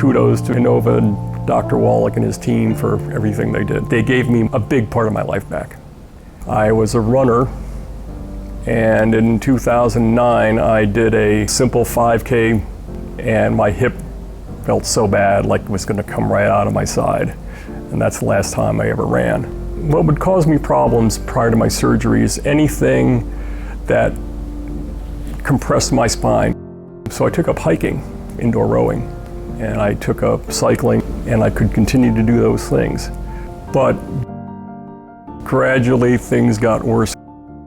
Kudos to Inova and Dr. Wallach and his team for everything they did. They gave me a big part of my life back. I was a runner, and in 2009 I did a simple 5K, and my hip felt so bad, like it was going to come right out of my side. And that's the last time I ever ran. What would cause me problems prior to my surgery is anything that compressed my spine. So I took up hiking, indoor rowing, and I took up cycling, and I could continue to do those things. But gradually things got worse,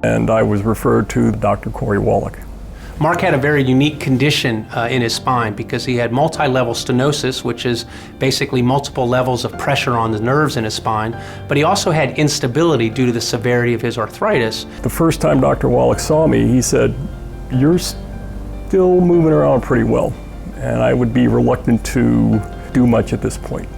and I was referred to Dr. Wallach. Mark had a very unique condition in his spine because he had multi-level stenosis, which is basically multiple levels of pressure on the nerves in his spine, but he also had instability due to the severity of his arthritis. The first time Dr. Wallach saw me, he said, "You're still moving around pretty well," and I would be reluctant to do much at this point.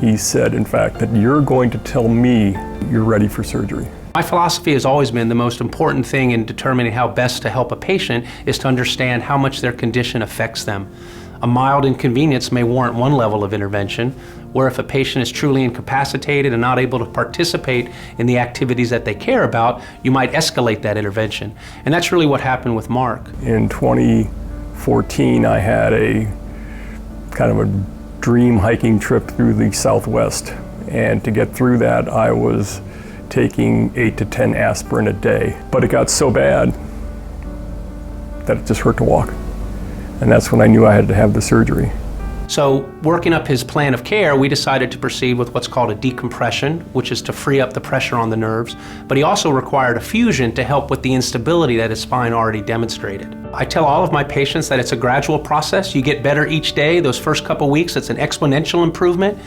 He said, in fact, that you're going to tell me you're ready for surgery. My philosophy has always been the most important thing in determining how best to help a patient is to understand how much their condition affects them. A mild inconvenience may warrant one level of intervention, where if a patient is truly incapacitated and not able to participate in the activities that they care about, you might escalate that intervention. And that's really what happened with Mark. In 2014, I had a kind of a dream hiking trip through the Southwest. And to get through that, I was taking 8 to 10 aspirin a day. But it got so bad that it just hurt to walk. And that's when I knew I had to have the surgery. So working up his plan of care, we decided to proceed with what's called a decompression, which is to free up the pressure on the nerves. But he also required a fusion to help with the instability that his spine already demonstrated. I tell all of my patients that it's a gradual process. You get better each day. Those first couple weeks, it's an exponential improvement.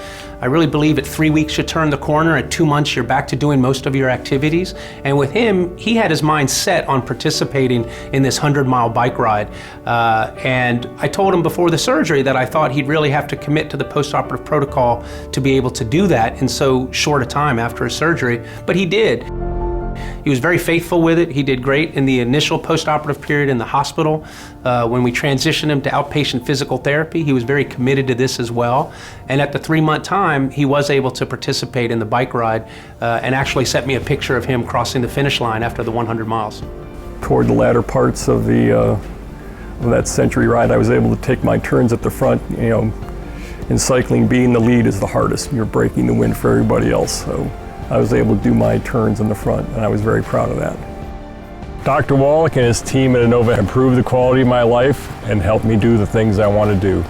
I really believe at 3 weeks you turn the corner, at 2 months you're back to doing most of your activities. And with him, he had his mind set on participating in this 100-mile bike ride. And I told him before the surgery that I thought he'd really have to commit to the post-operative protocol to be able to do that in so short a time after his surgery, but he did. He was very faithful with it. He did great in the initial post-operative period in the hospital. When we transitioned him to outpatient physical therapy, he was very committed to this as well. And at the 3-month time, he was able to participate in the bike ride and actually sent me a picture of him crossing the finish line after the 100 miles. Toward the latter parts of that Century ride, I was able to take my turns at the front. You know, in cycling, being the lead is the hardest. You're breaking the wind for everybody else. So I was able to do my turns in the front, and I was very proud of that. Dr. Wallach and his team at Inova improved the quality of my life and helped me do the things I want to do.